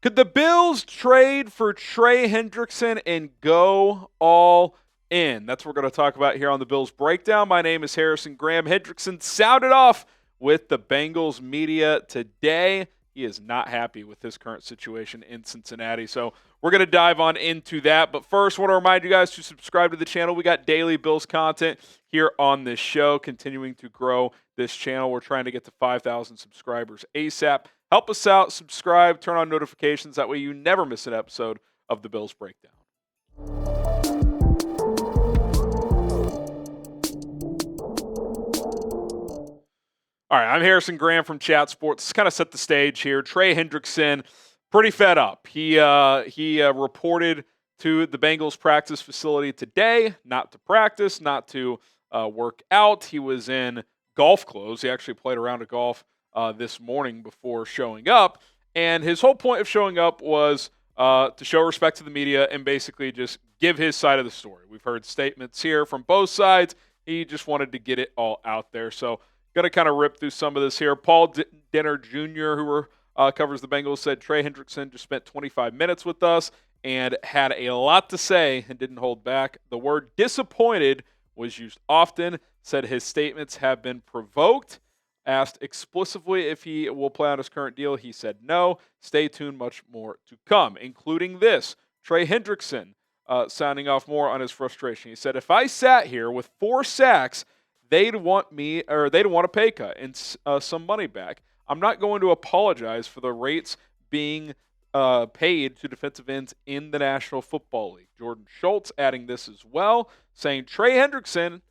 Could the Bills trade for Trey Hendrickson and go all in? That's what we're going to talk about here on the Bills Breakdown. My name is Harrison Graham. Hendrickson sounded off with the Bengals media today. He is not happy with his current situation in Cincinnati. So we're going to dive on into that. But first, I want to remind you guys to subscribe to the channel. We got daily Bills content here on this show, continuing to grow this channel. We're trying to get to 5,000 subscribers ASAP. Help us out, subscribe, turn on notifications. That way you never miss an episode of the Bills Breakdown. All right, I'm Harrison Graham from Chat Sports. Let's kind of set the stage here. Trey Hendrickson, pretty fed up. He reported to the Bengals practice facility today, not to practice, not to work out. He was in golf clothes. He actually played a round of golf this morning before showing up. And his whole point of showing up was to show respect to the media and basically just give his side of the story. We've heard statements here from both sides. He just wanted to get it all out there. So going to kind of rip through some of this here. Paul Denner Jr., who covers the Bengals, said Trey Hendrickson just spent 25 minutes with us and had a lot to say and didn't hold back. The word disappointed was used often, said his statements have been provoked. Asked explicitly if he will play on his current deal, he said no. Stay tuned, much more to come, including this. Trey Hendrickson sounding off more on his frustration. He said, if I sat here with 4 sacks, they'd want a pay cut and some money back. I'm not going to apologize for the rates being paid to defensive ends in the National Football League. Jordan Schultz adding this as well, saying Trey Hendrickson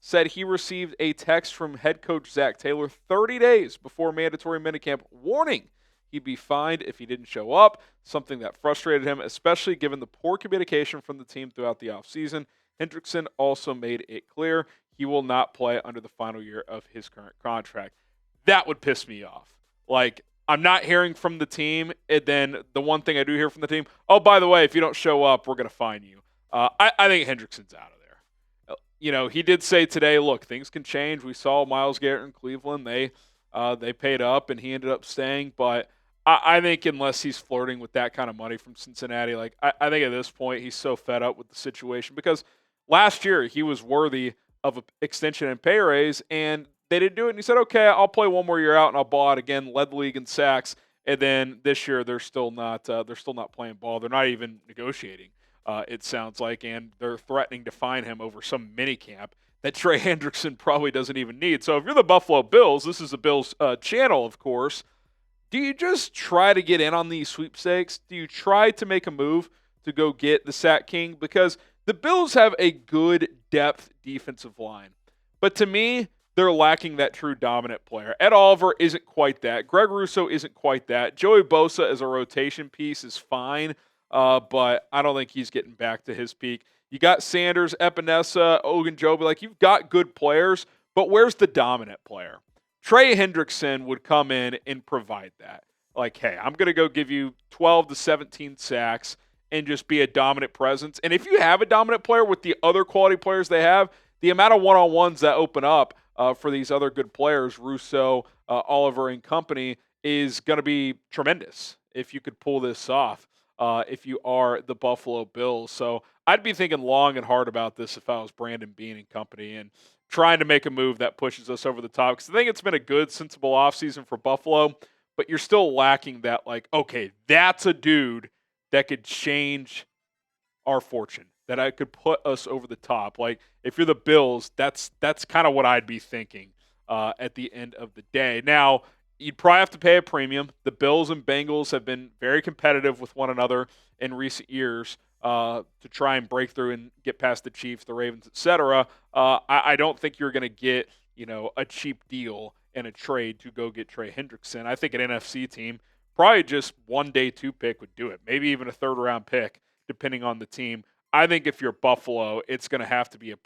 said he received a text from head coach Zach Taylor 30 days before mandatory minicamp warning he'd be fined if he didn't show up, something that frustrated him, especially given the poor communication from the team throughout the offseason. Hendrickson also made it clear he will not play under the final year of his current contract. That would piss me off. Like, I'm not hearing from the team, and then the one thing I do hear from the team, oh, by the way, if you don't show up, we're going to fine you. I think Hendrickson's out of there. You know, he did say today, look, things can change. We saw Myles Garrett in Cleveland. They paid up, and he ended up staying. But I think unless he's flirting with that kind of money from Cincinnati, like I think at this point he's so fed up with the situation because last year he was worthy of an extension and pay raise, and they didn't do it. And he said, okay, I'll play one more year out, and I'll ball out again, led the league in sacks. And then this year they're still not playing ball. They're not even negotiating. It sounds like, and they're threatening to fine him over some minicamp that Trey Hendrickson probably doesn't even need. So if you're the Buffalo Bills, this is the Bills channel, of course, do you just try to get in on these sweepstakes? Do you try to make a move to go get the sack king? Because the Bills have a good depth defensive line. But to me, they're lacking that true dominant player. Ed Oliver isn't quite that. Greg Russo isn't quite that. Joey Bosa as a rotation piece is fine. But I don't think he's getting back to his peak. You got Sanders, Epenesa, Ogunjobi. Like, you've got good players, but where's the dominant player? Trey Hendrickson would come in and provide that. Like, hey, I'm going to go give you 12 to 17 sacks and just be a dominant presence. And if you have a dominant player with the other quality players they have, the amount of one-on-ones that open up for these other good players, Russo, Oliver, and company, is going to be tremendous if you could pull this off. If you are the Buffalo Bills. So I'd be thinking long and hard about this if I was Brandon Beane and company and trying to make a move that pushes us over the top. Because I think it's been a good, sensible offseason for Buffalo, but you're still lacking that, like, okay, that's a dude that could change our fortune, that I could put us over the top. Like, if you're the Bills, that's kind of what I'd be thinking at the end of the day. Now, you'd probably have to pay a premium. The Bills and Bengals have been very competitive with one another in recent years to try and break through and get past the Chiefs, the Ravens, etc. I don't think you're going to get, a cheap deal and a trade to go get Trey Hendrickson. I think an NFC team, probably just one day 2 pick would do it. Maybe even a 3rd round pick, depending on the team. I think if you're Buffalo, it's going to have to be a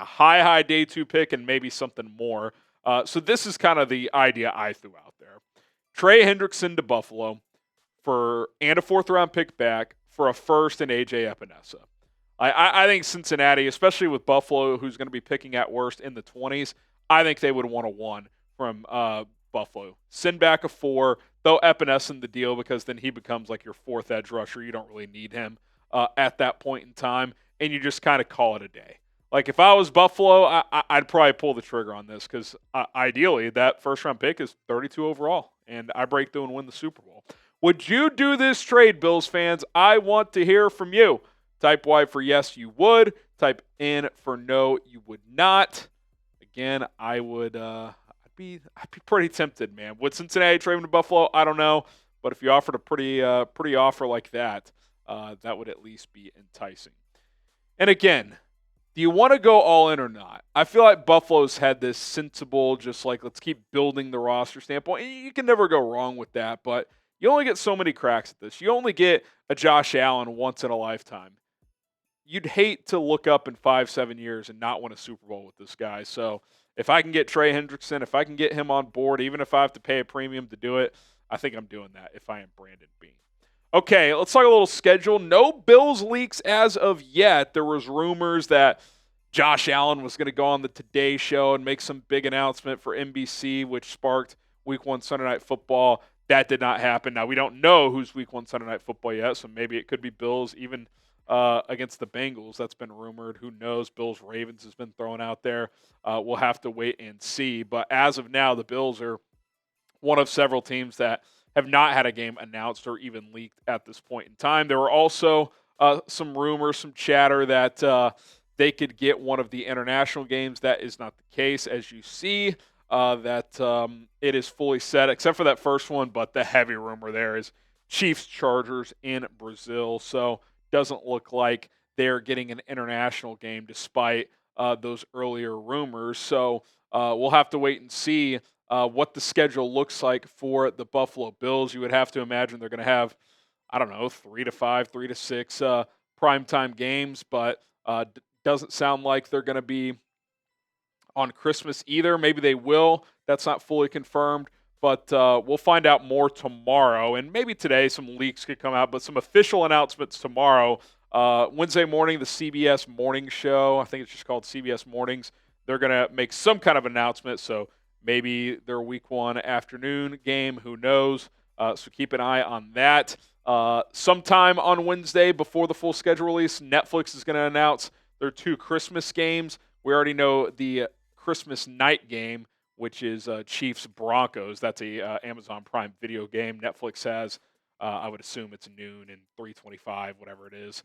high day 2 pick and maybe something more. So this is kind of the idea I threw out there. Trey Hendrickson to Buffalo and a 4th round pick back for a 1st and AJ Epenesa. I think Cincinnati, especially with Buffalo, who's going to be picking at worst in the 20s, I think they would want a 1 from Buffalo. Send back a 4, throw Epenesa in the deal because then he becomes like your 4th edge rusher. You don't really need him at that point in time, and you just kind of call it a day. Like if I was Buffalo, I'd probably pull the trigger on this because ideally that first-round pick is 32 overall, and I break through and win the Super Bowl. Would you do this trade, Bills fans? I want to hear from you. Type Y for yes, you would. Type N for no, you would not. Again, I would. I'd be pretty tempted, man. Would Cincinnati trade him to Buffalo? I don't know, but if you offered a pretty offer like that, that would at least be enticing. And again, do you want to go all in or not? I feel like Buffalo's had this sensible, just like let's keep building the roster standpoint. You can never go wrong with that, but you only get so many cracks at this. You only get a Josh Allen once in a lifetime. You'd hate to look up in 5-7 years and not win a Super Bowl with this guy. So if I can get Trey Hendrickson, if I can get him on board, even if I have to pay a premium to do it, I think I'm doing that if I am Brandon Beane. Okay, let's talk a little schedule. No Bills leaks as of yet. There was rumors that Josh Allen was going to go on the Today Show and make some big announcement for NBC, which sparked Week 1 Sunday Night Football. That did not happen. Now, we don't know who's Week 1 Sunday Night Football yet, so maybe it could be Bills even against the Bengals. That's been rumored. Who knows? Bills-Ravens has been thrown out there. We'll have to wait and see. But as of now, the Bills are one of several teams that have not had a game announced or even leaked at this point in time. There were also some rumors, some chatter that they could get one of the international games. That is not the case, as you see. That it is fully set, except for that first one, but the heavy rumor there is Chiefs-Chargers in Brazil. So doesn't look like they're getting an international game despite those earlier rumors. So we'll have to wait and see what the schedule looks like for the Buffalo Bills. You would have to imagine they're going to have, 3 to 5, 3 to 6 primetime games, but doesn't sound like they're going to be on Christmas either. Maybe they will. That's not fully confirmed. But we'll find out more tomorrow, and maybe today some leaks could come out, but some official announcements tomorrow. Wednesday morning, the CBS Morning Show, I think it's just called CBS Mornings, they're going to make some kind of announcement, so maybe their Week 1 afternoon game, who knows. So keep an eye on that. Sometime on Wednesday, before the full schedule release, Netflix is going to announce their 2 Christmas games. We already know the Christmas night game, which is Chiefs-Broncos. That's a Amazon Prime Video game. Netflix has, I would assume it's noon and 3:25, whatever it is,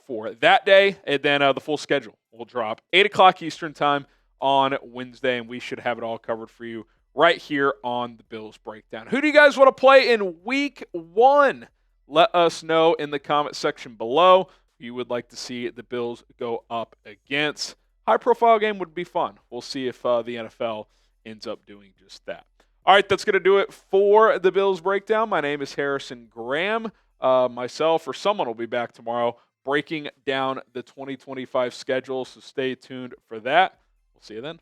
for that day. And then the full schedule will drop 8 o'clock Eastern time on Wednesday, and we should have it all covered for you right here on the Bills Breakdown. Who do you guys want to play in Week 1? Let us know in the comment section below who you would like to see the Bills go up against. High-profile game would be fun. We'll see if the NFL ends up doing just that. All right, that's going to do it for the Bills Breakdown. My name is Harrison Graham. Myself or someone will be back tomorrow breaking down the 2025 schedule, so stay tuned for that. We'll see you then.